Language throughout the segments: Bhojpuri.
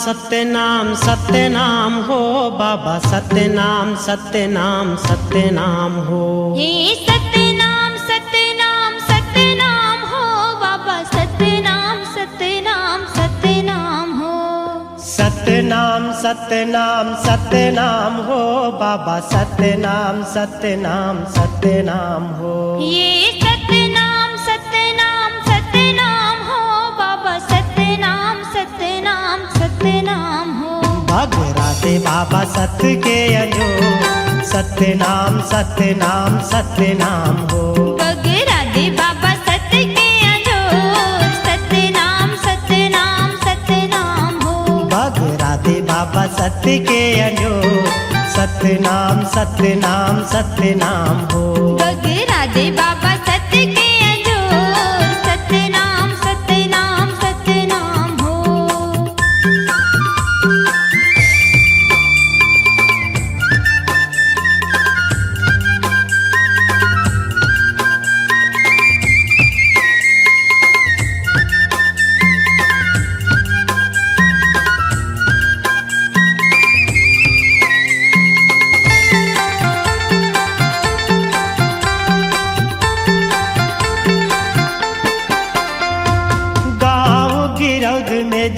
सत्यनाम सत्यनाम हो बाबा, सत्यनाम सत्यनाम सत्यनाम हो। हे सत्यनाम सत्यनाम सत्यनाम हो बाबा, सत्यनाम सत्यनाम सत्यनाम हो। सत्यनाम सत्यनाम सत्यनाम हो बाबा, सत्यनाम सत्यनाम सत्यनाम हो। ये सत्यनाम सत्यनाम सत्यनाम हो बाबा, सत्यनाम सत्यनाम सत्यनाम हो। भगराते बाबा सत्य के अंजो, सत्यनाम सत्यनाम सत्यनाम हो। बगरादे बाबा सत्य के अंजोर, सत्यनाम सत्यनाम सत्यनाम हो। भगराते बाबा सत्य के अंजो, सत्यनाम सत्यनाम सत्यनाम हो। बगरादे बाबा सत्य के अंजोर, सत्यनाम सत्यनाम सत्यनाम हो।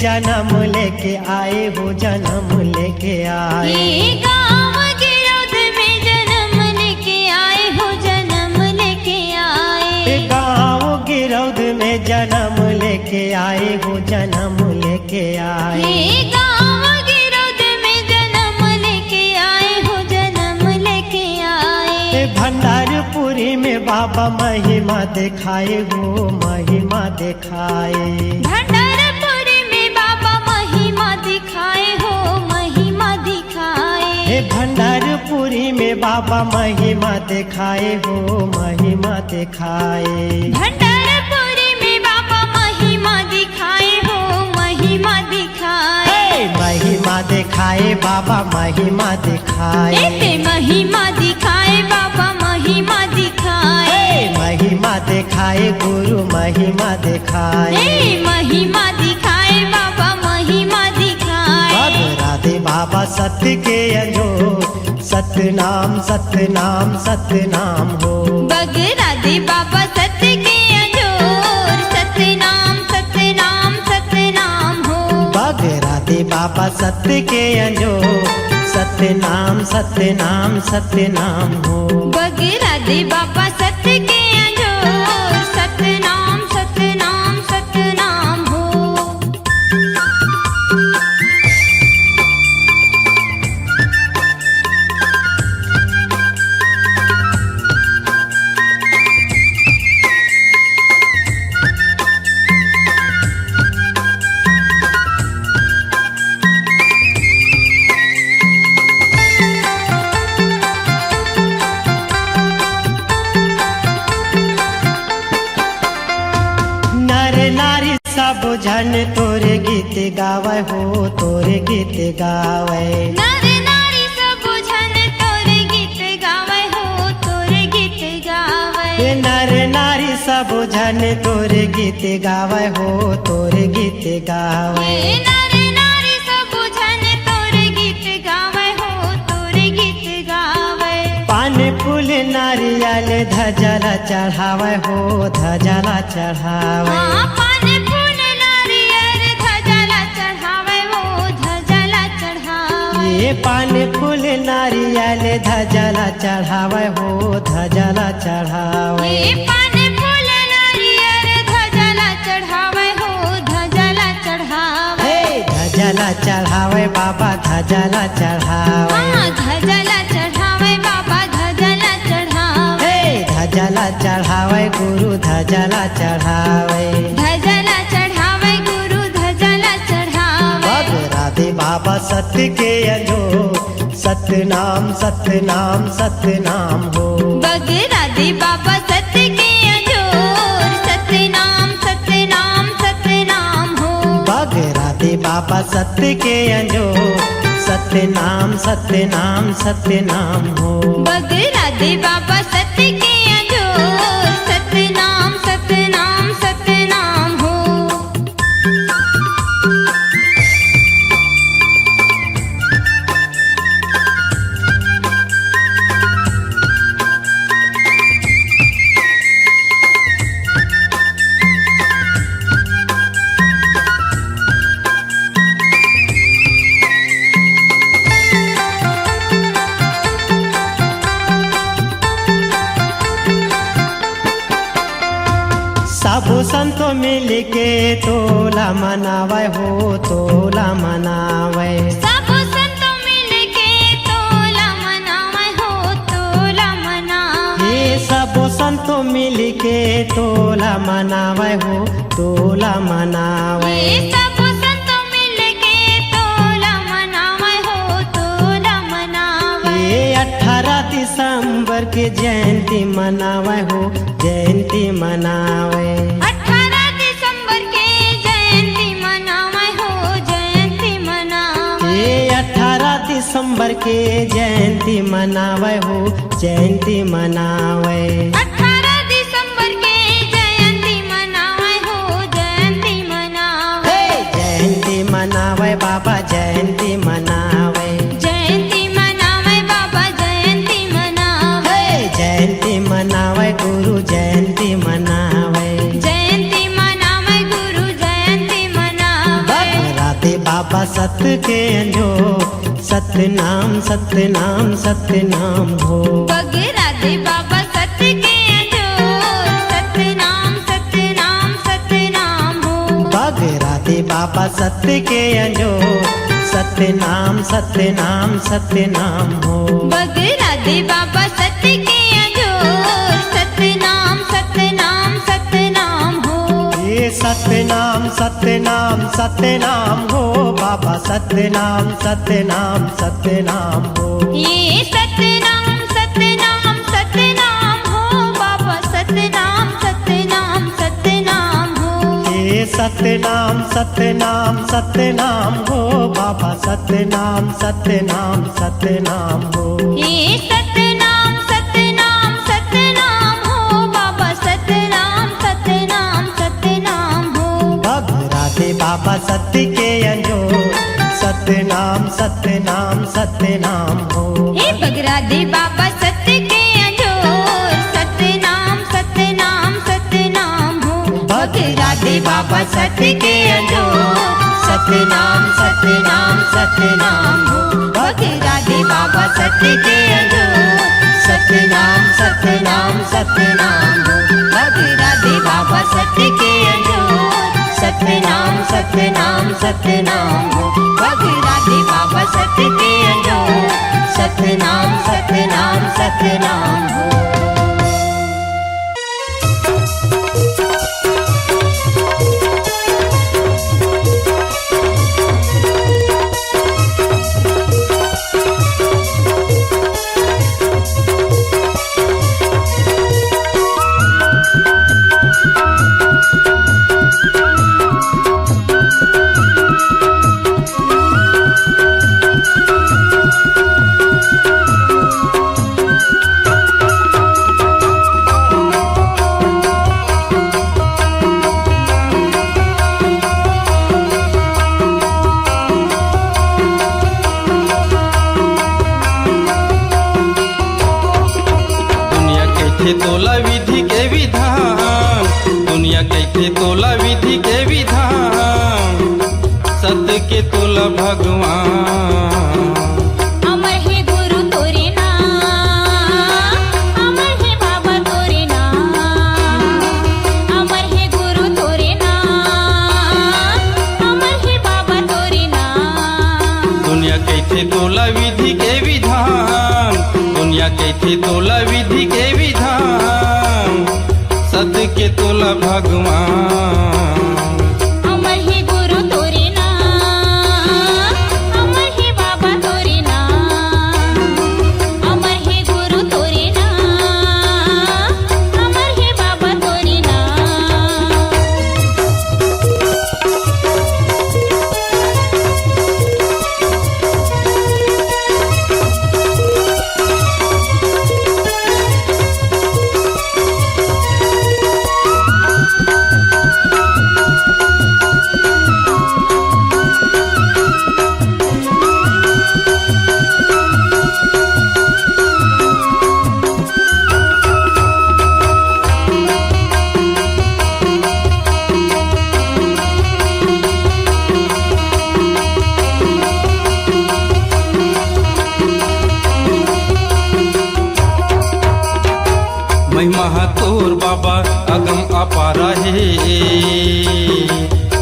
जन्म लेके आए हो, जन्म लेके आए। ये गाँव गिरौद में जन्म लेके आए हो, जन्म लेके आए। गाँव गिरौद में जन्म लेके आए हो, जन्म लेके आए। ये गाँव गिरौद में जन्म लेके आए हो, जन्म लेके आए। भंडारपुरी में बाबा महिमा दिखाए हो, महिमा दिखाए। भंडारपुरी में बाबा महिमा दिखाए हो, महिमा दिखाए। भंडारपुरी में बाबा महिमा दिखाए हो, महिमा दिखाए। महिमा दिखाए बाबा, महिमा दिखाए। महिमा दिखाए बाबा, महिमा दिखाए। महिमा दिखाए गुरु, महिमा दिखाए। महिमा दिखाए बाबा, महिमा दिखाए। भगराते बाबा सत्य के अंजो, सत्यनाम सत्यनाम सत्यनाम हो। बगरादे बाबा सत्य के अंजोर, सत्यनाम सत्यनाम सत्यनाम हो। बगराते बाबा सत्य के अंजो, सत्यनाम सत्यनाम सत्यनाम हो। बगरादे बाबा सत्य के अंजोर, सत्यनाम सत्यनाम सत्यनाम हो। सब जन तोरे गीत गावे हो, तोरे गीत गावे। नर नारी सब जन तोरे गीत गावे हो, तोरे गीत गावे। नर नारी सब जन तोरे गीत गावे हो, तोरे गीत गावे। नर नारी सब जन तोरे गीत गावे हो, तोरे गीत गावे। पान फूल नारियल धजला चढ़ावे हो, धजला चढ़ावे। पान फूल नारियल धजला चढ़ावे हो, धजला चढ़ावे। पान फूल नारियल धजला चढ़ावे हो, धजला चढ़ावे। धजला चढ़ावे बाबा, धजला चढ़ावे। धजला चढ़ावे बाबा, धजला चढ़ावे। धजला चढ़ावे गुरु, धजला चढ़ावे। धजला चढ़ावे गुरु, धजला चढ़ावे। बगराते बाबा सत्य के अंजो, सत्यनाम सत्यनाम सत्यनाम हो। बगरादे बाबा सत्य के अंजोर, सत्यनाम सत्यनाम सत्यनाम हो। बगराते बाबा सत्य के अंजो, सत्यनाम सत्यनाम सत्यनाम हो। बगरादे बाबा सत्य के अंजोर, सत्यनाम सत्यनाम सत्यनाम हो। संतो मिल के तोला मनावे हो तोला मनावे। सबो संतो मिल के तोला मनावे हो तोला मनावे। ये सबो संतो मिल के तोला मनावे हो तोला मनावे। ये सबो संतो मिल के तोला मनावे हो तोला मनावे। ये 18 दिसंबर के जयंती मनावे हो जयंती मनावे। 18 दिसंबर के जयंती मनावे हो जयंती मनावे। ये 18 दिसंबर के जयंती मनावे हो जयंती मनावे। 18 दिसंबर के जयंती मनावे हो जयंती मनावे। जयंती मनावे बाबा जयंती मनावे। जयंती मनावे बाबा जयंती मनावे। जयंती मनावे गुरु जयंती मनावे। जयंती मनावे गुरु जयंती मनावे। राधे बाबा सत्य के अंजो सतनाम सतनाम सतनाम हो। राधे बाबा सत्य के अंजोर सतनाम सतनाम सतनाम हो। राधे बाबा सत्य के अंजो सतनाम सतनाम सतनाम हो। राधे बाबा सत्य के अंजोर सतनाम सतनाम सतनाम हो। ये सतनाम सतनाम सतनाम हो बाबा सतनाम सतनाम सतनाम हो। ये सतनाम सतनाम सतनाम हो बाबा सतनाम सतनाम सतनाम हो। ये सतनाम सतनाम सतनाम हो बाबा सतनाम सतनाम सतनाम हो। ये सतनाम सतनाम सतनाम हो बाबा सतनाम सतनाम सतनाम हो। राधे बाबा सत्य के अंजो सतनाम सतनाम सतनाम हो। हे राधे बाबा सत्य के अंजोर सतनाम सतनाम सतनाम हो। राधे बाबा सत्य के अंजोर सतनाम सतनाम सतनाम हो। राधे बाबा सत्य के अंजोर सतनाम सतनाम सतनाम हो। राधे बाबा सत्य के अंजोर सतनाम सतनाम सतनाम हो। राधे बाबा सत्य के अंजोर सतनाम सतनाम सतनाम हो। तोला विधि के विधान दुनिया कैसे तोला विधि के विधान सत्य के तोला भगवान। अमर है गुरु तोरे नाम अमर है बाबा तोरे नाम अमर है गुरु तोरे नाम अमर है बाबा तोरे नाम। दुनिया कैसे तोला विधि के विधान दुनिया कैसे तोला विधि के विधान सत्य के तोला भगवान। अमर है गुरु तोरे नाम अमर है बाबा तोरे नाम अमर है गुरु तोरे नाम अमर है बाबा तोरे नाम। महिमा तोर बाबा अगम अपारा है।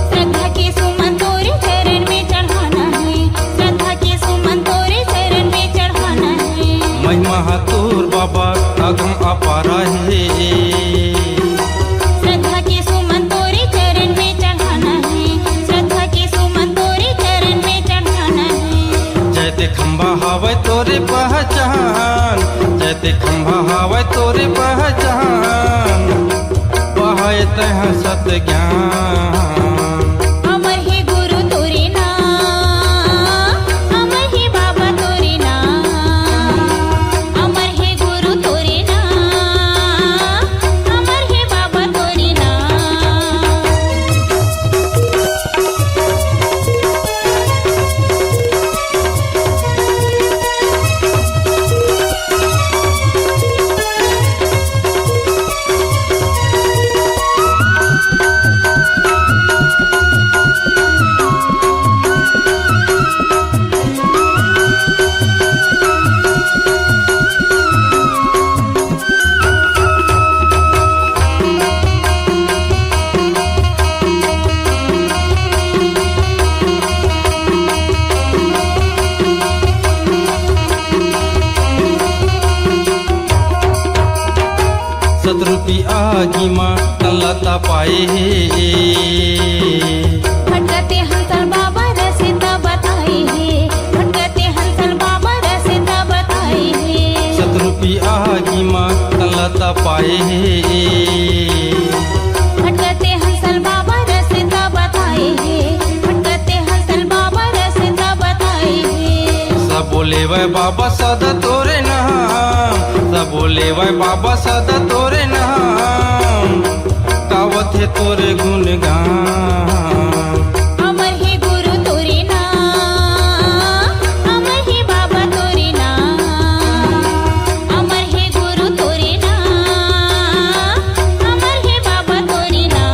श्रद्धा के सुमन तोरे चरण में चढ़ाना है, श्रद्धा के सुमन तोरे चरण में चढ़ाना है। महिमा तोर बाबा अगम अपारा है। श्रद्धा के सुमन तोरे चरण में चढ़ाना है, श्रद्धा के सुमन तोरे चरण में चढ़ाना है। जैते खंभा हावे तोरे पहचान, जैते खंभा हावे तोरे पहचान, बहाए तह सत ज्ञान। अमर है गुरु तोरे नाम, अमर है बाबा तोरे नाम, अमर है गुरु तोरे नाम, अमर है बाबा तोरे नाम। सतरूपी आगी माँ तल्लता पाए है। भटकते हंसल बाबा रसिता बताए है, भटकते हंसल बाबा रसिता बताए है। सतरूपी आगी माँ तल्लता पाए है। भटकते हंसल बाबा रसिता बताए है, भटकते हंसल बाबा रसिता बताए है। सब बोले वह बाबा सदा तोरे नाम, सब बोले वह बाबा सदा तोरे नाम, गावत है तोरे गुणगान। अमर है गुरु तोरे नाम, अमर है बाबा तोरे नाम, अमर है गुरु तोरे नाम, अमर है बाबा तोरे नाम।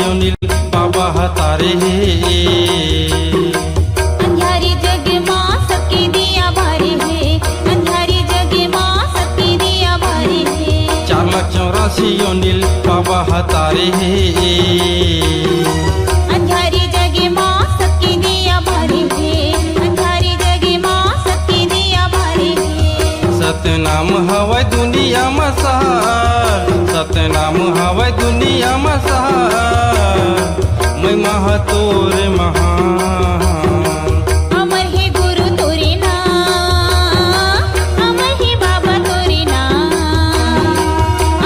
योनिल बाबा हतारे है। अंधारी जग माँ सबके दिया बारे है, अंधारी जग माँ सबके दिया बारे है। 4,84,000 योनिल बाबा हतारे है। अंधारी जग माँ सबके दिया बारे है, अंधारी जग माँ सबके दिया बारे है। सतनाम हवै दुनिया मसार, सतनाम हवै दुनिया मसार, महिमा तोरे महान। अमर है गुरु तोरे नाम, अमर है बाबा तोरे नाम,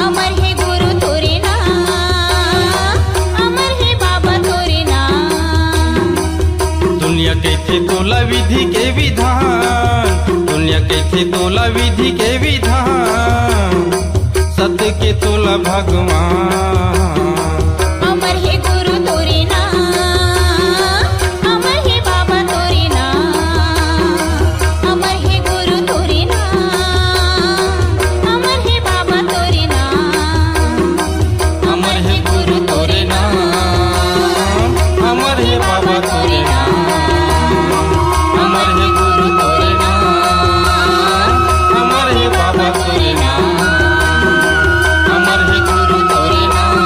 अमर है गुरु तोरे नाम, अमर है बाबा तोरे नाम। दुनिया कैथे तोला विधि के विधान, दुनिया कैथे तोला विधि के विधान, सत्य के तोला भगवान। अमर है गुरु तोरे नाम, अमर है बाबा तोरे नाम, अमर है गुरु तोरे नाम, अमर है बाबा तोरे नाम। अमर है गुरु तोरे नाम, अमर है बाबा तोरे नाम, अमर है गुरु तोरे नाम, अमर है बाबा तोरे नाम, अमर है गुरु तोरे नाम,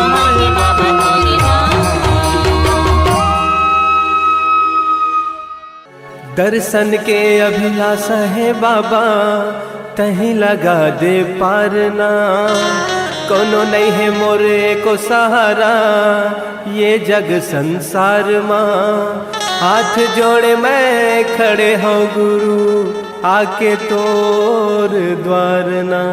अमर है बाबा तोरे नाम। दर्शन के अभिलाषा है बाबा, तहीं लगा दे पारना। कोनो नहीं है मोरे को सहारा, ये जग संसार माँ। हाथ जोड़े मैं खड़े हो गुरु, आके तोर द्वार ना।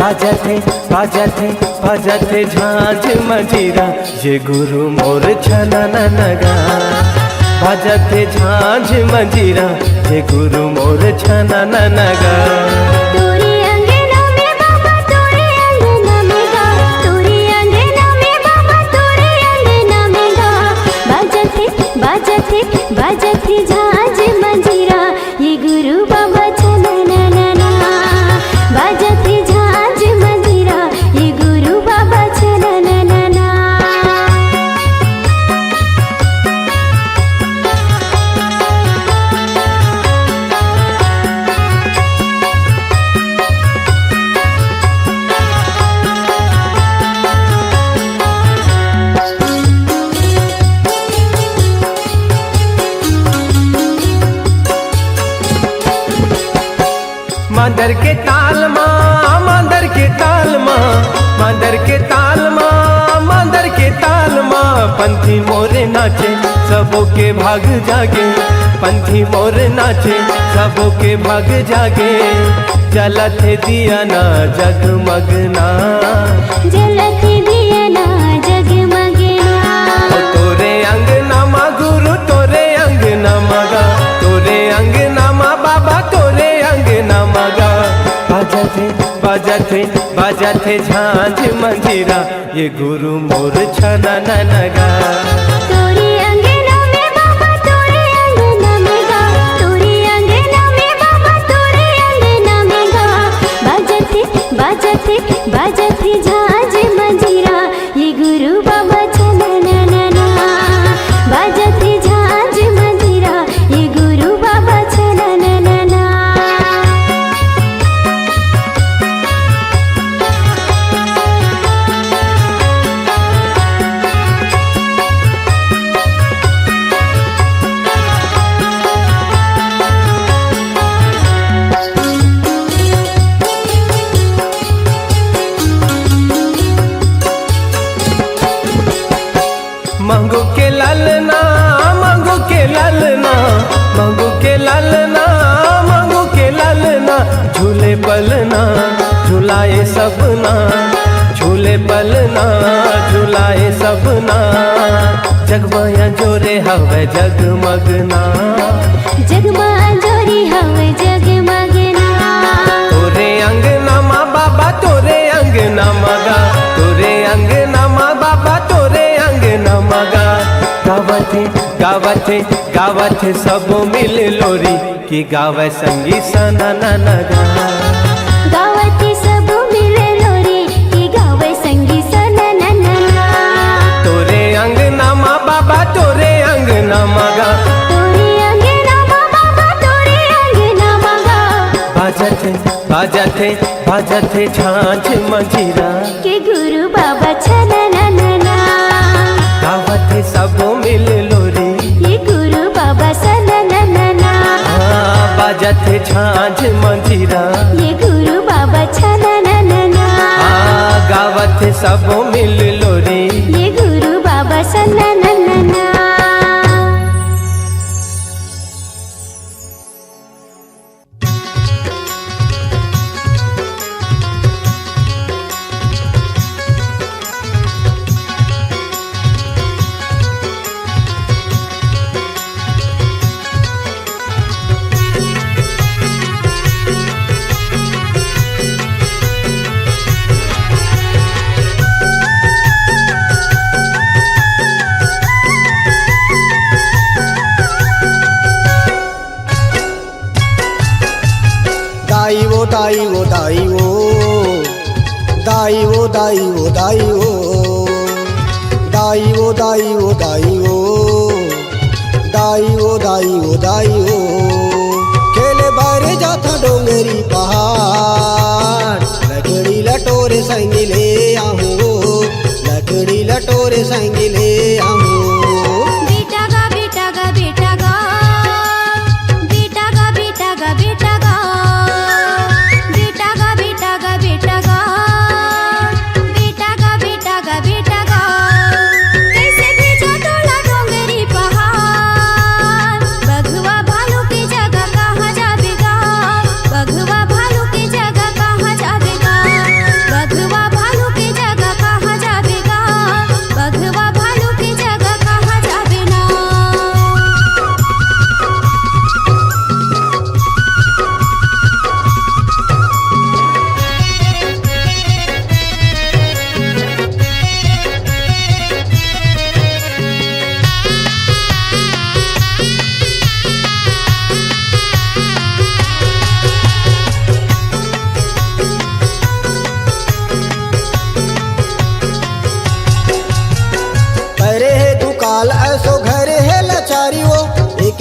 बाजथे बाजथे बाजथे झांझ मंजीरा ये गुरु मोर छनन नगा बाजथे झांझ मंजीरा ये गुरु मोर छनन नगा तोरे अंगना में बाबा तोरे अंगना में गा तोरे अंगना में बाबा तोरे अंगना में गा बाजथे बाजथे बाजथे झांझ मंजीरा ये गुरु बाबा छनननना बाजथे झांझ मंजीरा ये गुरु बाबा छनननना मांदर के ताल माँ मांदर के ताल माँ मांदर के ताल माँ मांदर के ताल माँ पंथी मोरे नाचे सबों के भाग जागे पंथी मोरे नाचे सबों के भाग जागे जलत दिया ना जगमगना जलत दिया ना जगमगना ओ तोरे अंगना माँ गुरु तोरे अंगना मगा तोरे अंगना माँ बाबा तोरे अंगना मगा बाजथे बाजथे बाजथे झांझ मंजीरा ये गुरु मोर छनन नगा तोरे अंगना में बाबा तोरे अंगना में गा तोरे अंगना में बाबा तोरे अंगना में गा बाजथे बाजथे बाजथे झांझ मंजीरा ये गुरु बाबा छनननना बाजथे झांझ मंजीरा ये गुरु बाबा छनननना मंगू के ललना मंगू के ललना मंगू के ललना मंगू के ललना झूले पलना झुलाए सबना झूले पलना झुलाए सबना जगमाया जोरे हवे जगमगना जगमा जोरी हवे जगमगना तोरे अंगना माँ बाबा तोरे अंगना मगा तोरे अंगना माँ बाबा तोरे अंगना मगा गावथे गावथे गावथे सब मिल लोरी की गावे संगी सनन नगा गावती सब मिले लोरी की गावे संगी सनननना तोरे अंगना माँ बाबा तोरे अंगना मगा तोरे अंगना माँ बाबा तोरे अंगना मगा बाजथे बाजथे बाजथे झांझ मंजीरा के गुरु बाबा छनननना गावथे सब मिल लोरी ये गुरु बाबा सनननना बाजथे झांझ मंजीरा ये गुरु बाबा छनननना गावथ सब मिल लोरी ये गुरु बाबा सनननना दाई वो दाई वो दाई वो दाई वो दाई वो दाई वो दाई वो दाई वो दाई वो दाई वो दाई वो दाई वो खेले बारे जाता डोंगरी पहाड़ लकड़ी लटोरे संगिले आहू लकड़ी लटोरे संगिले आहू बेटा गा बेटा गा बेटा गा बेटा गा बेटा गा बेटा गा बेटा गा बेटा गा बेटा गा बेटा गा बेटा गा बेटा गा कैसे भेजा तोला डोंगरी पहाड़ बघवा भालू की जगह कहाँ जावेगा बघवा भालू की जगह कहाँ जावेगा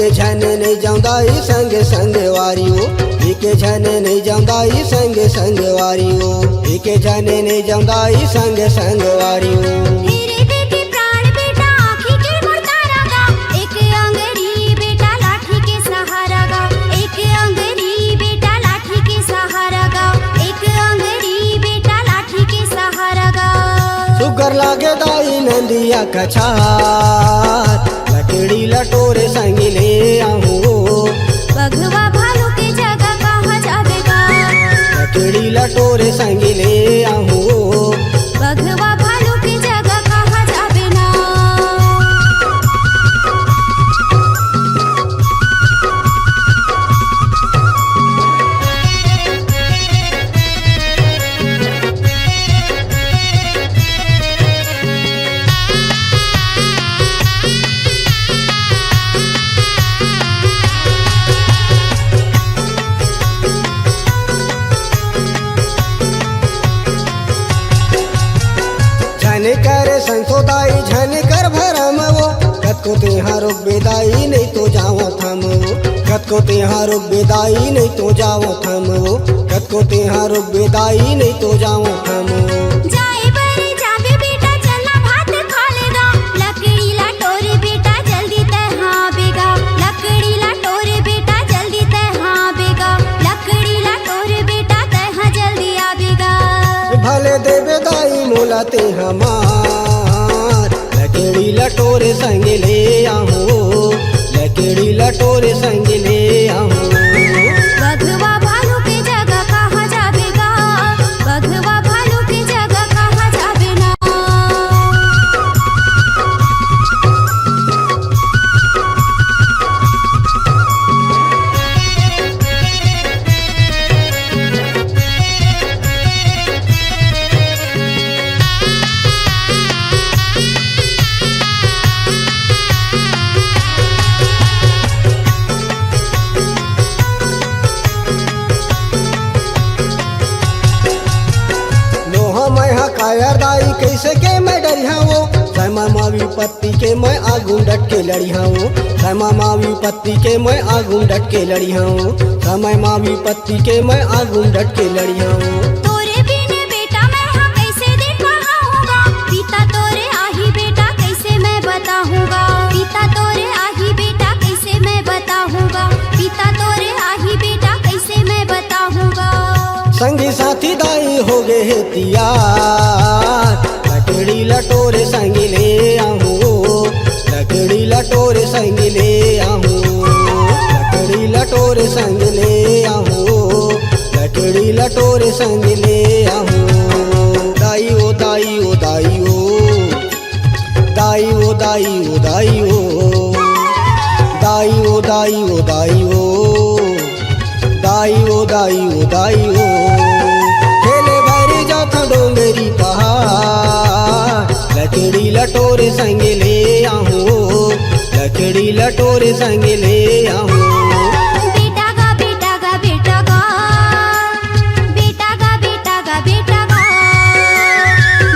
एक झन नहीं जाऊंदाई संग संग वारियो, एक झन नहीं जाऊंदाई संग संग वारियो, एक झन नहीं जाऊंदाई संग संग वारियो। तेरे बेटे प्राण बेटा आँखी के मुड़तारा गा, एक अंगरी बेटा लाठी के सहारा गा, एक अंगरी बेटा लाठी के सहारा गा, एक अंगरी बेटा लाठी के सहारा गा। सुगर लागे दाई नंदिया कछार, लकड़ी लटोरे संग ले आऊं, बघवा भालू के जगह कहाँ जावेगा, लकड़ी लटोरे संग ले आऊं। बघवा भालू के जगह कहाँ जावे ना। झन कर संसोदाई झन कर भरम वो, कतको तेहा रोक बेदाई नहीं तो जाओ थम वो, कतको तेहा रोक बेदाई नहीं तो जाओ थम वो, कतको तेहा रोक बेदाई नहीं तो जाओ थम वो। जाए बरे जावे बेटा चलना भात खा लेगा, लकड़ी ला टोरे बेटा जल्दी तय हाँ बेगा, लकड़ी ला टोरे बेटा जल्दी तय हाँ बेगा, लकड़ी ला टोरे बेटा तय हाँ जल्दी आवेगा। भले देवे दाई मोला ते हमार, लकड़ी लटोरे संग ले आऊं, लकड़ी लटोरे संग ले आऊं। बघवा भालू के जगह कहाँ जावेगा, बघवा भालू के जगह कहाँ जावे ना। कायर दाई कैसे के मैं डरिया वो, सैमा मावी पत्ती के मैं आगू डट के लड़िया वो, सैमा मावी पत्ती के मैं आगू डट के लड़िया वो, समय मावी पत्ती के मैं आगू डट के लड़िया वो। तोरे बिने बेटा मैं हाँ कैसे दिन पढ़ाऊंगा, पिता तोरे आही बेटा कैसे मैं बताऊंगा, पिता तोरे आही बेटा कैसे मैं बताऊंगा, पिता तोरे आही बेटा कैसे मैं बताऊंगा। संगी साथी दाई हो गए तियार, लकड़ी लटोरे संग ले आऊं, लकड़ी लटोरे संग ले आऊं, लकड़ी लटोरे संग ले आऊं, लकड़ी लटोरे संग ले आऊं। दाई ओ दाई ओ दाई ओ, दाई ओ दाई ओ दाई ओ, दाई ओ दाई ओ दाई ओ, दाई ओ दाई ओ दाई ओ। खेले भरी जाता डोंगरी पहाड़, लकड़ी लटोरे संग ले आऊं, लकड़ी लटोरे संग ले आऊं। बेटा गा बेटा गा बेटा गा, बेटा गा बेटा गा बेटा गा,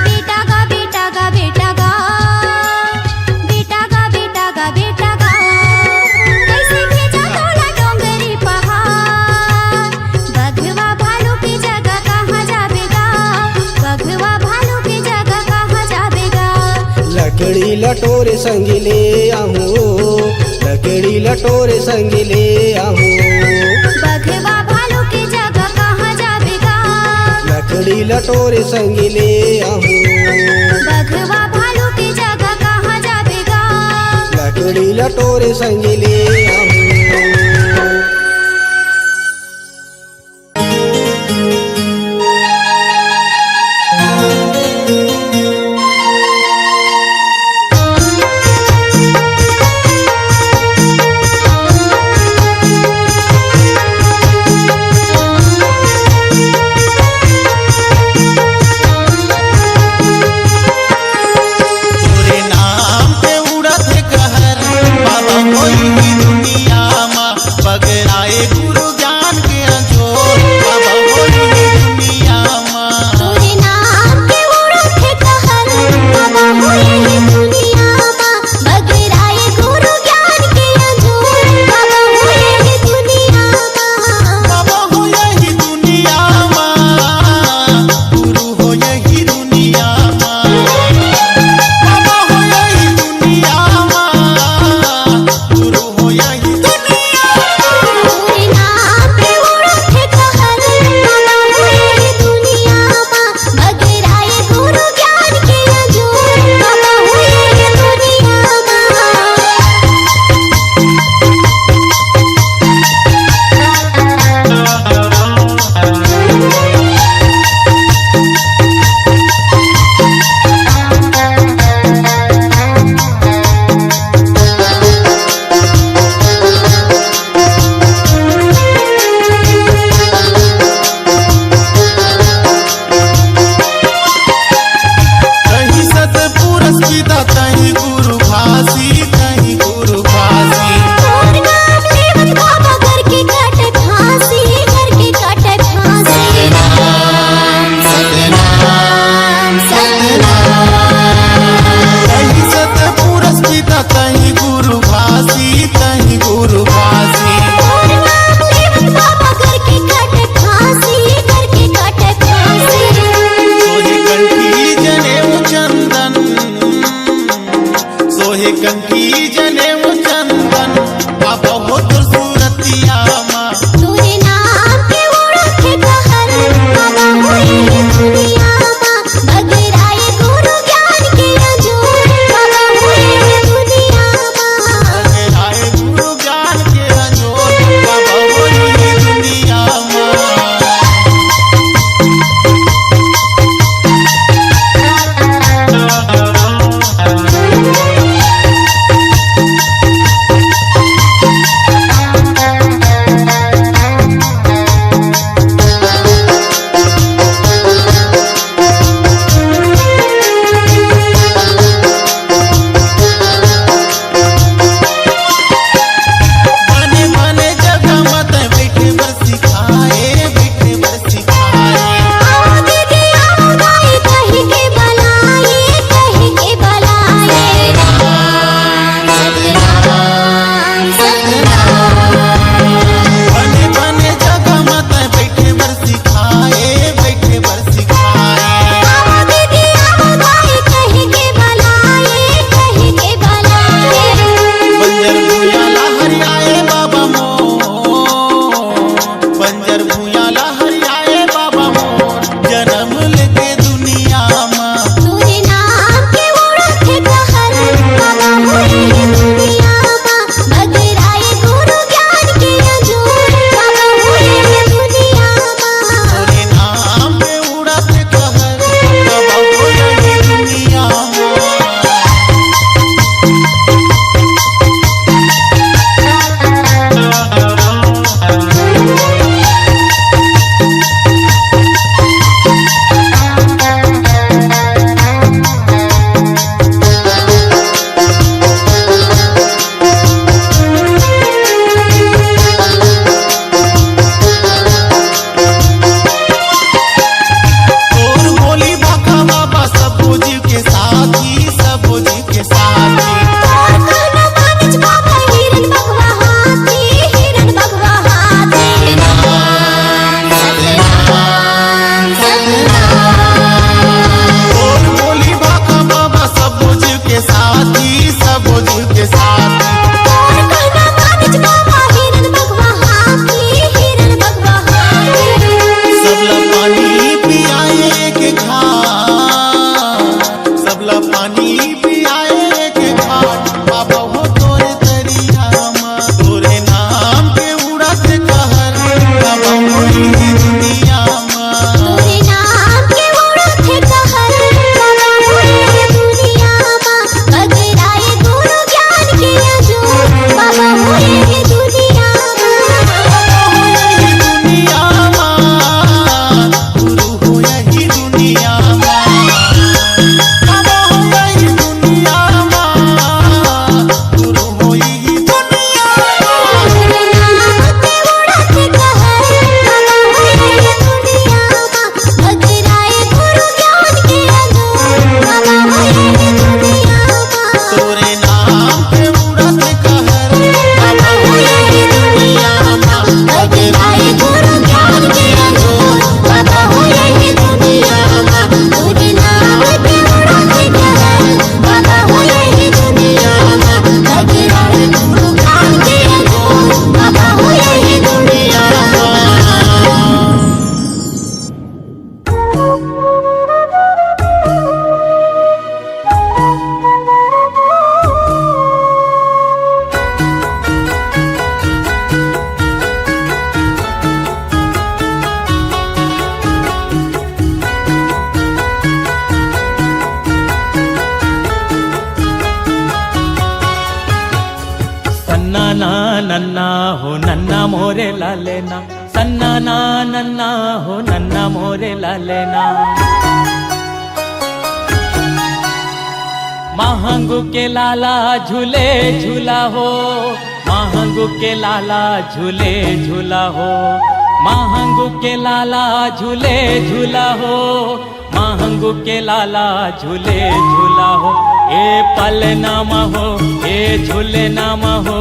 बेटा गा बेटा गा बेटा गा, बेटा गा बेटा गा बेटा गा। कैसे भेजा तोला डोंगरी पहाड़, बघवा भालू की जगह कहाँ जावेगा, बघवा भालू की जगह कहाँ जावेगा। लकड़ी लटोरे संग ले आऊं, लकड़ी लटोरे संग ले आऊं। बघवा भालू की जगह कहाँ जावेगा, लकड़ी लटोरे संग ले आऊं, बघवा भालू की जगह कहाँ जावेगा। लकड़ी लटोरे संग ले आऊं। तेरे नाम पे उड़त कहर, बाबा कोई भी दुनिया नन्ना हो नन्ना मोरे लालेना, सन्ना ना नन्ना हो नन्ना मोरे लालेना। महंगू के लाला झूले झूला हो, महंगू के लाला झूले झूला हो, महंगू के लाला झूले झूला हो, महंगू के लाला झूले झूला हो। ए पल नामा हो ए झूले नामा हो,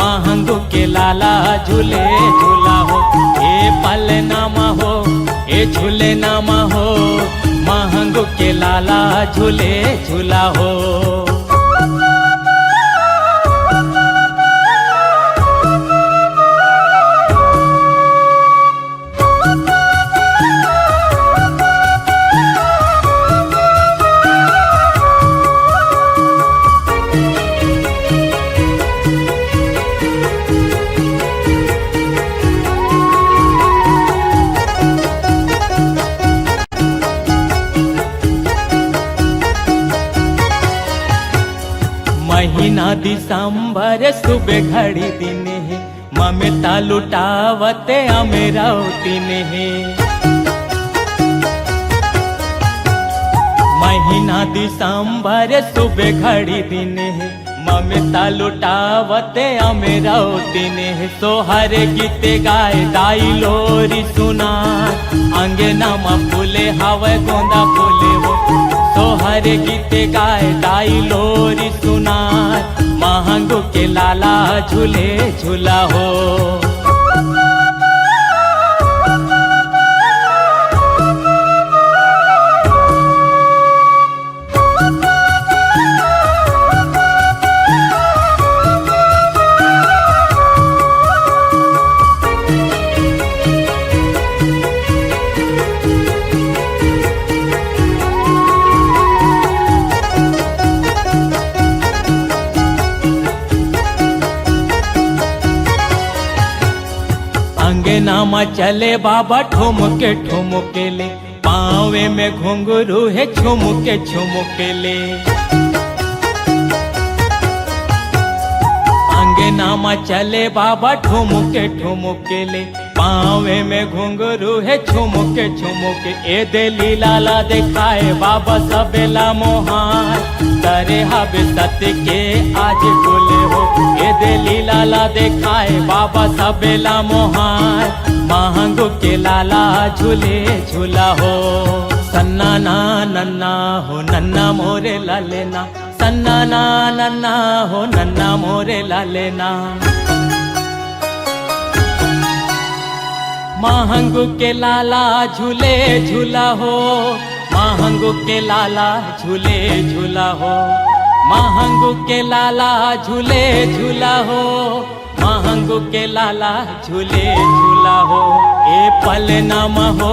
महंगू के लाला झूले झूला हो। ए पल नामा हो ए झूले नामा हो, महंगू के लाला झूले झूला हो। महीना दिसंबर सुबह घड़ी दिन है, ममता लुटावते अमेरावतीन है। महीना दिसंबर सुबह घड़ी दिन है, ममता लुटावते अमेरावतीन है। सोहर गीत गाए दाई लोरी सुना, अंगना में फूले हवे गोंदा फूले हो। सोहर गीत गाए दाई लोरी सुना, महंगू के लाला झूले झूला हो। अंगना में चले बाबा ठुमके ठुमके ले, पावे में घुंघरू है झुमके झुमके ले। अंगना में चले बाबा ठुमके ठुमके ले, पावे में घुंघरू है झुमके झुमके। ए दिली लाला दिखाए बाबा सबेला मोहार, तरे हबे सत्य के आज बोले हो। ए दिली लाला दिखाए बाबा सबेला मोहार, महंगू के लाला झूले झूला हो। सन्ना ना नन्ना हो नन्ना मोरे लालेना, सन्ना ना नन्ना हो नन्ना मोरे लालेना। महंगू के लाला झूले झूला हो, महंगू के लाला झूले झूला हो, महंगू के लाला झूले झूला हो, महंगू के लाला झूले झूला हो। ए पल नामा हो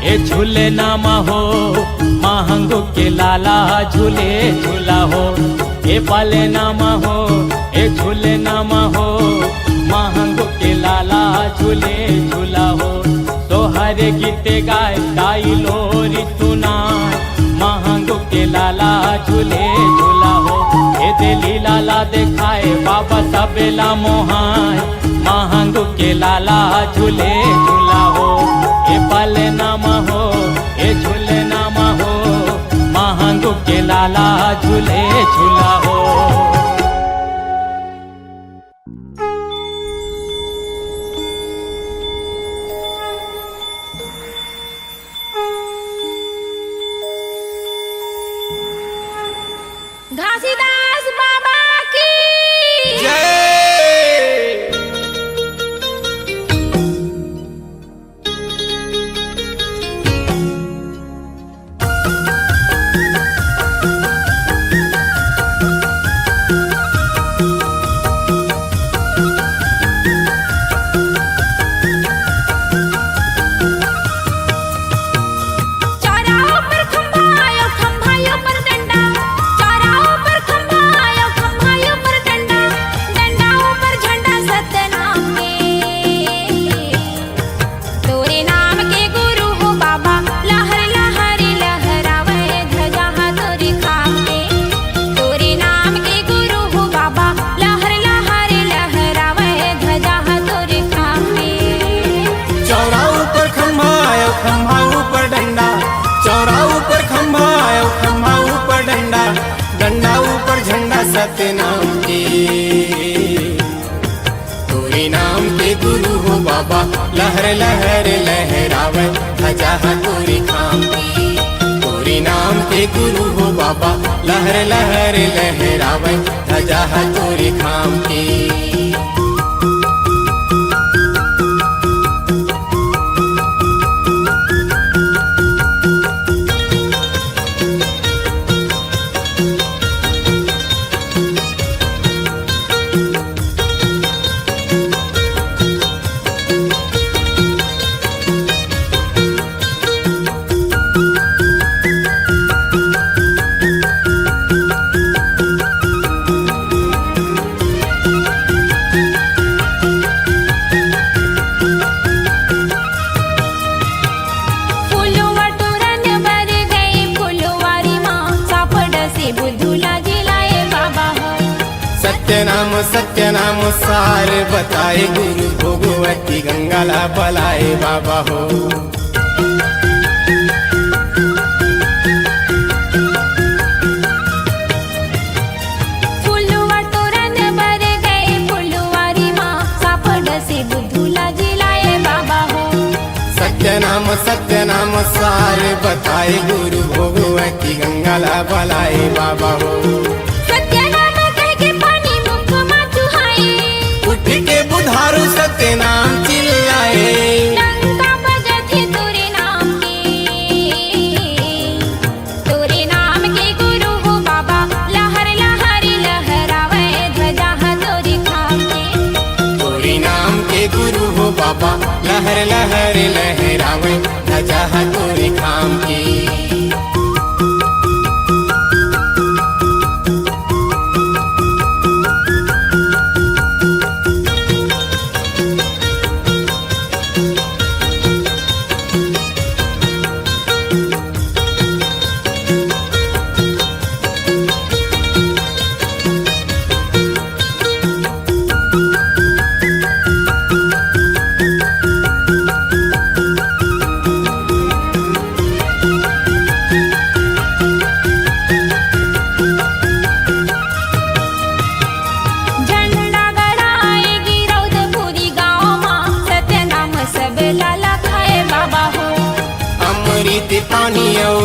ए झूले नामा हो, महंगू के लाला झूले झूला हो। ए पल नामा हो ए झूले नामा हो, महंगू के लाला झूले झूला हो। सोहर गीत गाए दाई लोरी सुनाए, महंगू के लाला झूले झूला हो। ए दिली लाला दिखाए बाबा सबेला मोहाय, महंगू के लाला झूले झूला हो। ए पल नामा हो ए झूले नामा हो, महंगू के लाला झूले झूला हो। घासीदास बाबा की चौराहों पर खंभा पर डंडा, चौराहों पर खंभा बाबा लहर लहर लहरावे ध्वजा तोरी खाम की। तोरी नाम के गुरु हो बाबा लहर लहर लहरावे ध्वजा तोरी खाम की। सत्य नाम सार बताए गुरु भोगवती गंगाला बलाए बाबा हो। फुलवा तोरण बर गए फुलवारी माँ सापड से बुद्धूला जिलाए बाबा हो। सत्य नाम सार बताए गुरु भोगवती गंगाला बलाए बाबा हो। उठ के बुधारू सत्य नाम चिल्लाए डंका बजथे तोरे नाम के गुरु हो बाबा लहर लहर लहरावे ध्वजा तोरी खाम के। तोरी नाम के गुरु हो बाबा लहर लहर लहरावे ध्वजा तोरी खाम की।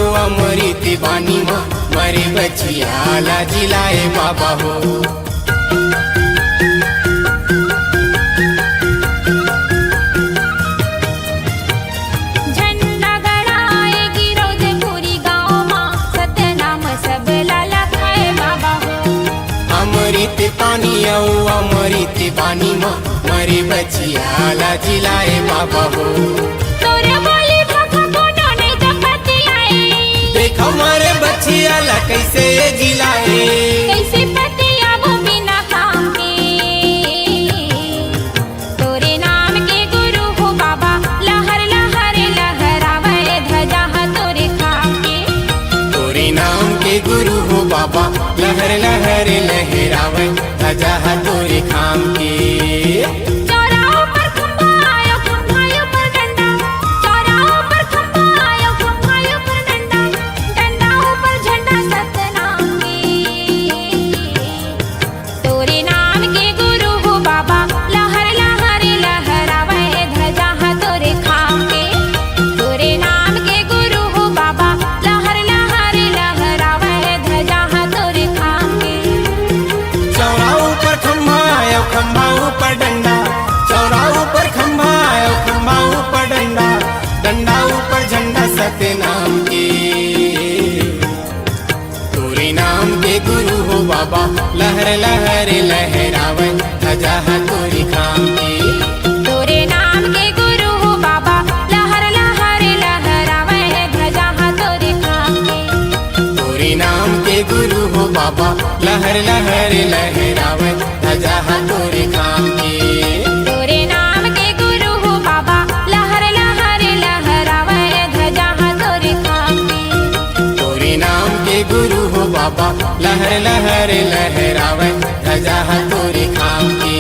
अमृत बानी माँ मरे बचिया ला जिलाए बाबा हो। झंडा गड़ाए गिरौदपुरी गाँव माँ सत्य नाम सब लाला खाए बाबा हो। अमृत बानी माँ मरे बचिया ला जिलाए बाबा हो। हमारे बचिया ला कैसे जिलाए कैसे पतिया वो बिना काम के। तोरे नाम के गुरु हो बाबा लहर लहर लहरावे ध्वजा तोरे खाम के। तोरे नाम के गुरु हो बाबा लहर लहर लहरावे ध्वजा तोरे खाम के। बाबा लहर लहर लहरावे ध्वजा तोरी खाम की। तोरे नाम के गुरु हो बाबा लहर लहर लहरावे ध्वजा तोरी खाम के। तोरे नाम के गुरु हो बाबा लहर लहर लहरावे ध्वजा तोरी खाम की। तोरे नाम के गुरु हो बाबा लहर लहर लहरावे ध्वजा तोरी खाम के। तोरे नाम के गुरु हो बाबा लहर लहर लहरावे ध्वजा तोरी खाम की।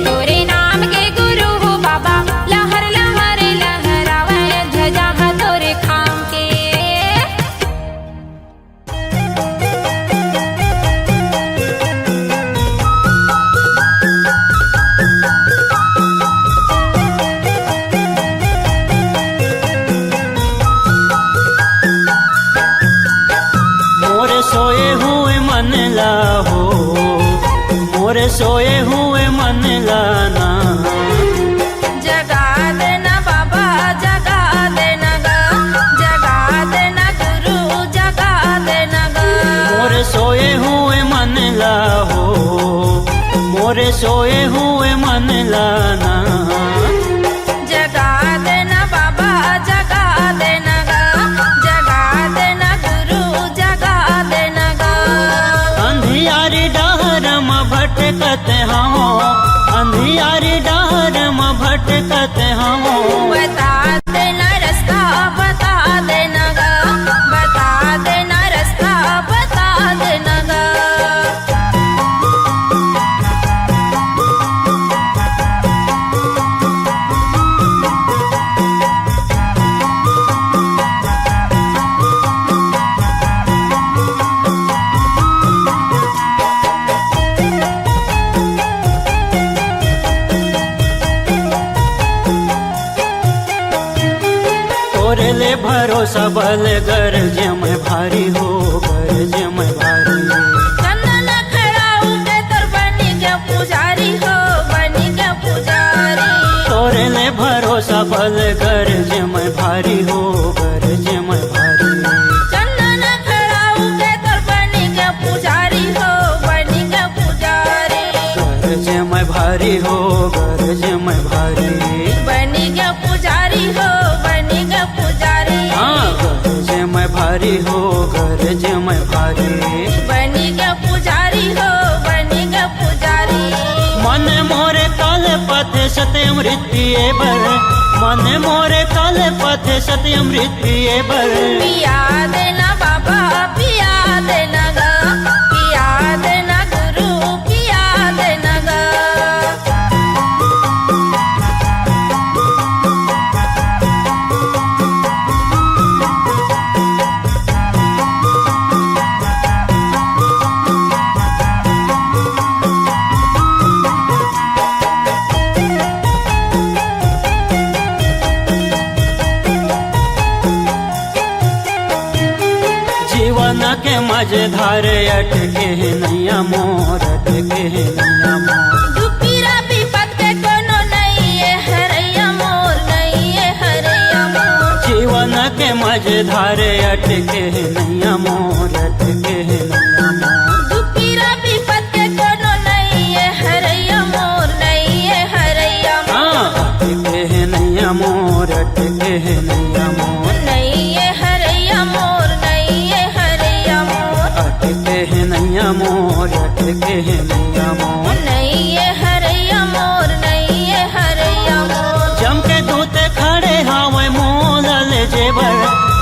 तोरे नाम के गुरु हो बाबा लहर लहर लहरावे ध्वजा तोरे खाम के। सोए हुए मन लाना। जगा देना बाबा जगा देना गा, जगा देना गुरु जगा देना गा। मोरे सोए हुए मन लाहो, मोरे सोए हुए मन लाना। जगा देना बाबा जगा देना गा, जगा देना गुरु जगा देना गा। अंधियारी डहर में भटकत हूँ, अंधियारी डहर में भटकत हूँ। बता देना रास्ता बता देना गा, बता देना रास्ता बता देना गा। तोरे ले भरोसा बल गरज में भारी हो, गरज में भारी। चंदन खड़ाऊ के तोर बनी के पुजारी हो, बनी के पुजारी। तोरे ले भरोसा बल गरज में भारी हो, गरज में भारी। चंदन खड़ाऊ के तोर बनी के पुजारी हो, बनी के पुजारी। गरज में भारी हो, गरज में भारी। बनी के पुजारी हो, बनी के पुजारी। हाँ गरज में भारी हो, गरज में भारी। बनी के पुजारी हो, बनी के पुजारी। मन मोरे काल पथ सत्य मृत्यु बर, मन मोरे काल पथ सत्य मृत्यु बर। पिया देना बाबा पिया देना गा, पिया देना गुरु पिया देना गा। जीवन के मझधार अटके नैया मोर, अटके नैया मोर। दुपीरा विपत के कोनो नहीं है हरैया मोर, नहीं है हरैया मोर। जीवन के मझधार अटके नैया मोर, अटके नैया मोर। दुपीरा विपत के कोनो नहीं है हरैया मोर, नहीं है हरैया हाँ मोर। अटके नैया मोर, अटके नैया मोर। नहीं है हरैया मोर, नहीं है हरैया मोर। अटके नैया मोर, अटके नैया मोर। नहीं है हरैया मोर, नहीं है हरैया मोर। जम के दूत खड़े हावे मोलल जेबर,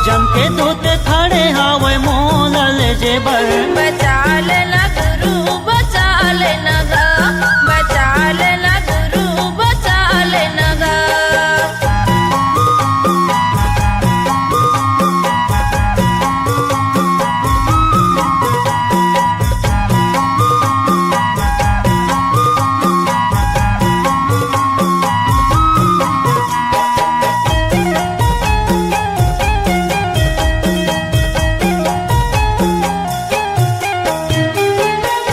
जम के दूत खड़े हावे मोलल जेबर। बचा लेना गुरु बचा लेना गा, बचा लेना गुरु बचा लेना गा।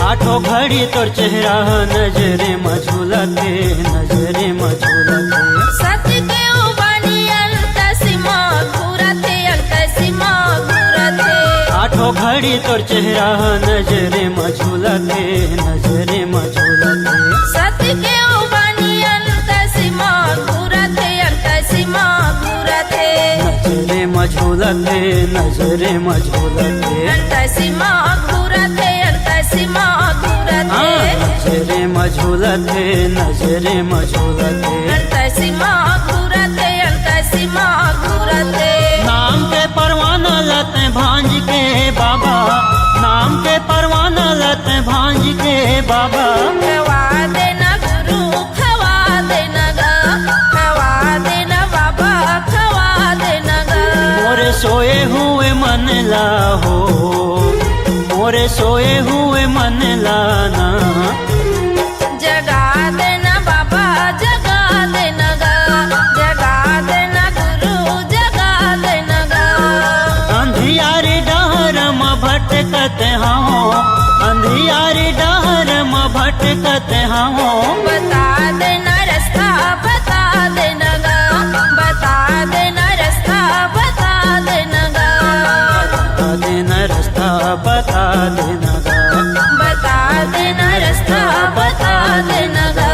आठों घड़ी तोर चेहरा नजरे मझुलते, नजरे मझुलते। सत्य के उबानी अंत सीमा घूरते, अंत सीमा घूरते। आठों घड़ी तोर चेहरा नजरे मझुलते, नजरे मझुलते। सत्य के उबानी अंत सीमा घूरते, अंत सीमा घूरते। नजरे मझुलते, नजरे मझुलते। अंत सीमा घूरते, अंत सीमा घूरते। नजरे मझुलते, नजरे मझुलते। अंत सीमा घूरते, अंत सीमा घूरते। नाम के परवाना लते भांज के बाबा, नाम के परवाना लते भांज के बाबा। खवा देना गुरु खवा देना गा, खवा देना बाबा खवा देना गा। मोरे सोए हुए मन लाहो, मोरे सोए हुए मन लाना। जगा देना बाबा जगा देना गा, जगा देना गुरु जगा देना गा। अंधियारी डहर में भटकत हूँ, अंधियारी डहर में भटकत भटकत हूँ। बता देना रास्ता बता देना गा, बता देना रास्ता बता देना गा, बता देना रास्ता बता देना गा, बता देना रास्ता बता देना गा,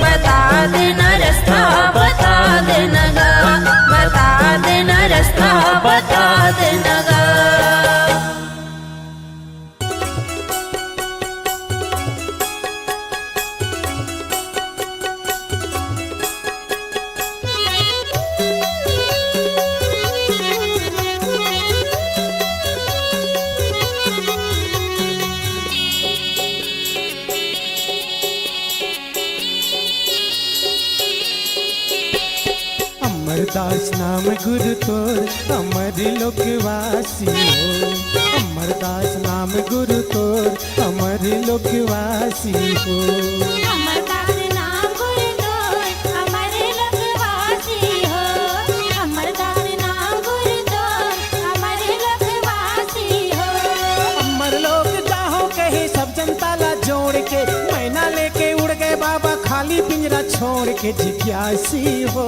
बता देना रास्ता बता देना गा, बता देना रास्ता बता देना गा। अमरदास नाम गुरु तोर अमर लोकवासी हो। अमरदास नाम गुरु तोर अमर लोकवासी हो। अमरदास नाम गुरु तोर अमर लोकवासी हो। अमरदास नाम गुरु तोर अमर लोकवासी हो। अमर लोग चाहो कहे सब जनता ला जोड़ के, मैना लेके उड़ गए बाबा खाली पिंजरा छोड़ के जिज्ञासी हो।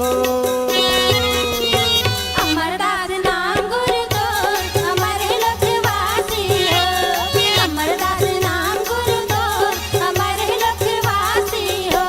अमरदास नाम गुरु तोर अमर लोकवासी हो। अमरदास नाम गुरु तोर अमर लोकवासी हो।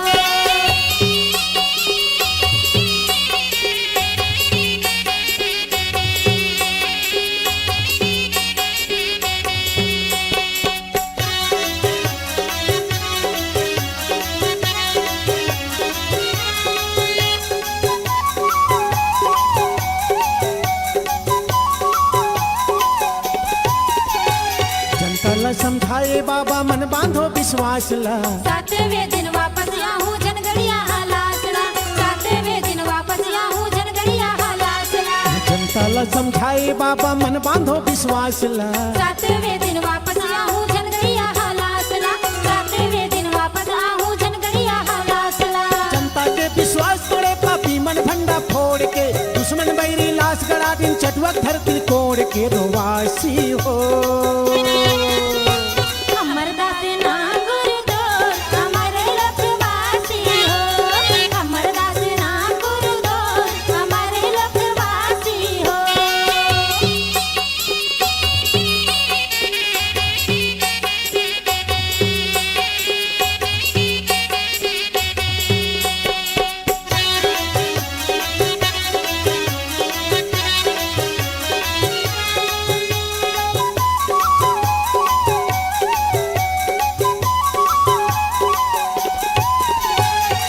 जनता ला समझाए बाबा मन बांधो विश्वास ला। सातवें दिन वापस आऊं जनगणिया हालासला। सातवें दिन वापस आऊं जनगणिया हालासला। जनता ला समझाए बाबा मन बांधो विश्वास ला। सातवें दिन वापस आऊं जनगणिया हालासला। सातवें दिन वापस आऊं जनगणिया हालासला। जनता के विश्वास तोड़े पापी मन भंडा फोड़ के, दुश्मन बैरी लाश गड़ा दिन चटवक धरती कोड़ के रोवासी हो। अमरदास नाम गुरु तोर अमर लोकवासी हो। अमरदास नाम गुरु तोर अमर लोकवासी हो।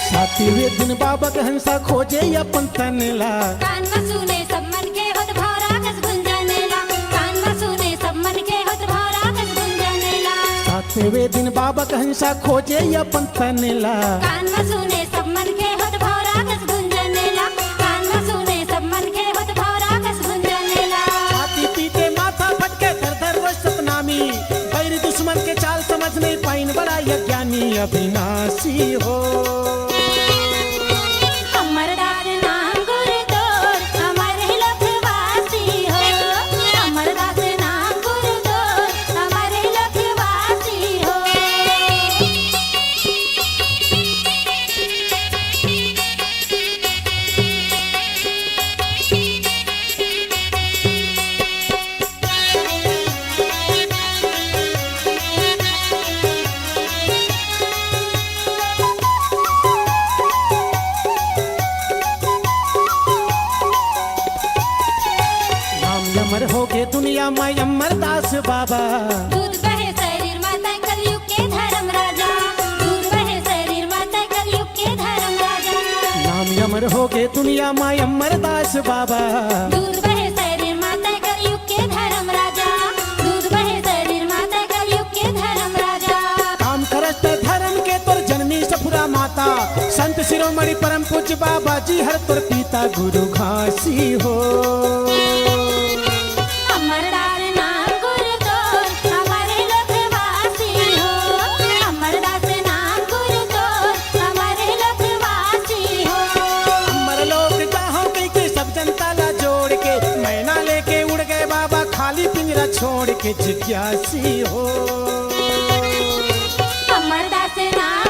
सातवें दिन बाबा के हंसा खोजे अपन तन ला। कान में सुने सब मन के होत भौरा कस गुंजनेला। कान में सुने सब मन के होत भौरा कस गुंजनेला। सातवें दिन बाबा के हंसा खोजे अपन तन ला। कान में सुने सब मन के होत भौरा कस गुंजनेला। कान में सुने सब मन के होत भौरा कस गुंजनेला। छाती पीटे माथा फटके धर धर रोज सतनामी, बैरी दुश्मन के चाल समझ नहीं पाइन बड़ा यज्ञानी अविनाशी हो। अमरदास नाम गुरु तोर अमर लोकवासी हो। अमरदास नाम गुरु तोर अमर लोकवासी हो। अमर हो गए दुनिया में अमरदास बाबा। दूध बहे शरीर माता कलयुग के धर्म राजा। दूध बहे शरीर माता कलयुग के धर्म राजा। नाम अमर हो गए दुनिया में अमरदास बाबा। दूध बहे शरीर माता कलयुग के धर्म राजा। दूध बहे शरीर माता कलयुग के धर्म राजा। काम करत धर्म के तोर जननी सफुरा माता, संत शिरोमणि परम पूज्य बाबा जी हर तोर पिता गुरु घासी हो। अमरदास नाम गुरु तोर अमर लोकवासी हो। अमरदास नाम गुरु तोर अमर लोकवासी हो। अमर लोग चाहो कई के सब जनता ला जोड़ के, मैना लेके उड़ गए बाबा खाली पिंजरा छोड़ के जिज्ञासी हो। अमरदास नाम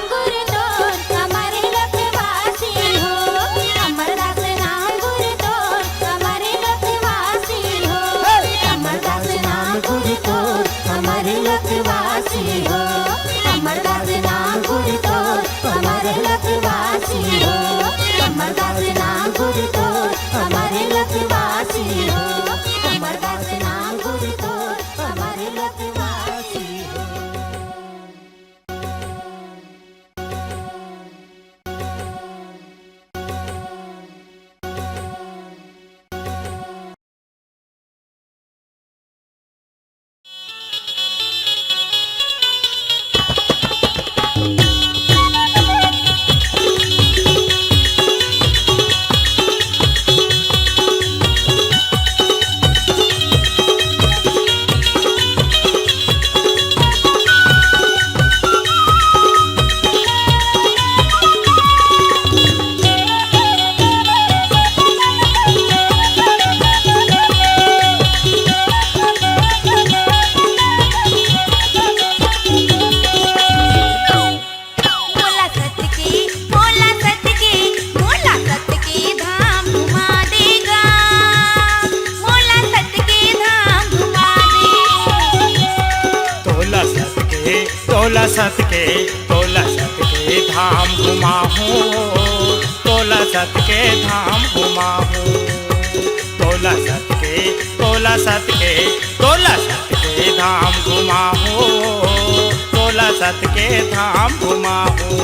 सत के धाम घुमाहू, तोला सत के धाम घुमाहू, तोला सत के धाम घुमाहू, तोला सत के धाम घुमाहू।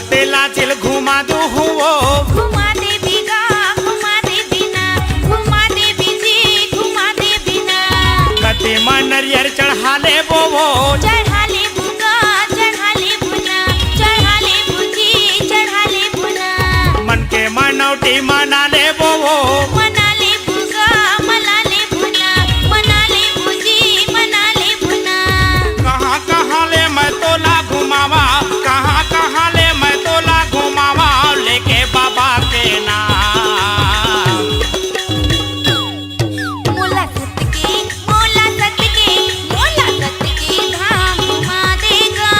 तेला चिल घुमा दू हुओ, घुमा दे बिगा, घुमा दे बिना, घुमा दे बिजी, घुमा दे बिना। कति मन नरियर चढ़ा ले बोवो, चढ़ा ले बुगा, चढ़ा ले बुना, चढ़ा ले बुजी, चढ़ा ले बुना। मन के मनौटी मना ले बोवो, मना ले बुगा, मना ले बुना, मना ले बुजी, मना ले बुना। कहाँ कहाँ ले मैं तोला घुमावा, कहाँ कहाँ ले मैं तोला घुमावा, लेके बाबा के नाम। मोला सत के धाम घुमा देगा,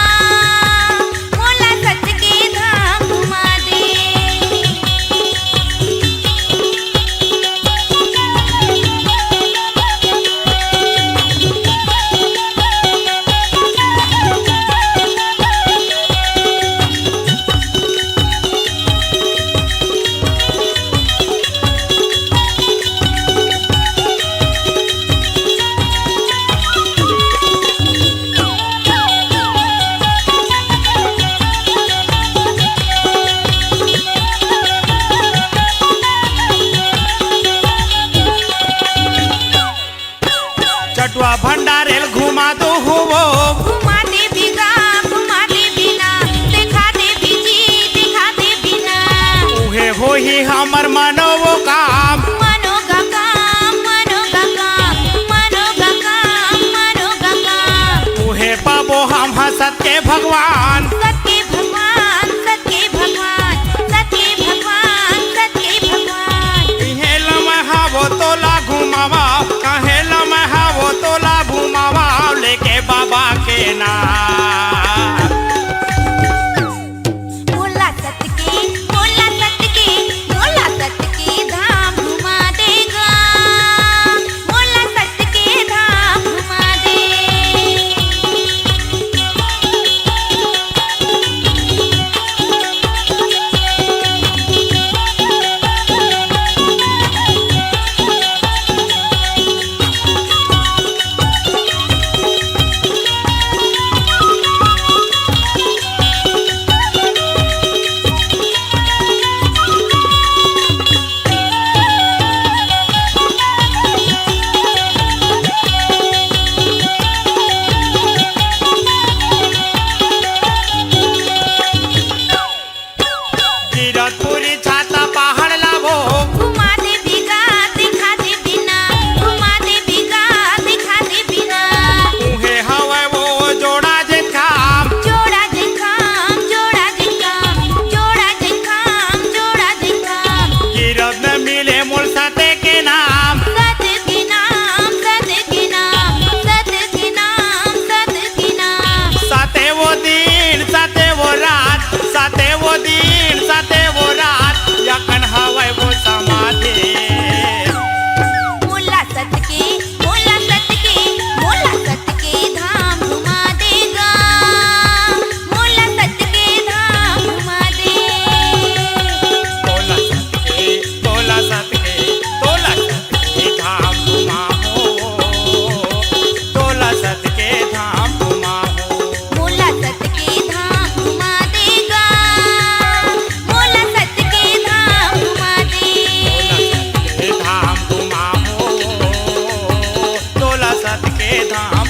मोला सत के धाम घुमा दे। चटुआ भंडारेल घुमा दो हुओ, घुमा दे बिगा, घुमा दे बिना, दिखा दे बिजी, दिखा दे बिना। उहे हो ही हमर मनोवो काम, मनो गा काम, मनो गा काम, मनो गा काम, मनो गा काम। उहे पाबो हम हसत के भगवान। सत के भगवान, सत के भगवान, सत के भगवान, सत के भगवान। इहे लम्हा वो तोला घुमावा, काहे लम्हा वो तोला घुमावा, लेके बाबा के नाम। मोला सत के धाम घुमा देगा, मोला सत के धाम घुमा दे। कीरतपुरी छाता पहाड़ लावो, घुमा दे बिगा, दिखा दे बिना, घुमा दे बिगा, दिखा दे बिना। उहे हवे वो जोड़ा जे काम, जोड़ा जे काम, जोड़ा जे काम, जोड़ा जे काम, जोड़ा जे काम। कीरत में मिले मूल सते के नाम। सत के नाम, सत के नाम, सत के नाम, सत के नाम। साते वो दिन, साते वो रात, साते वो दिन, साते वो रात, यकन हवे वो समाधि। मोला सत के धाम घुमा देगा, मोला सत के धाम घुमा दे। तोला सत के धाम घुमाहो, तोला सत के धाम घुमाहो। मोला सत के धाम घुमा देगा, मोला सत के धाम घुमा दे। धाम घुमाहो, तोला सत के धाम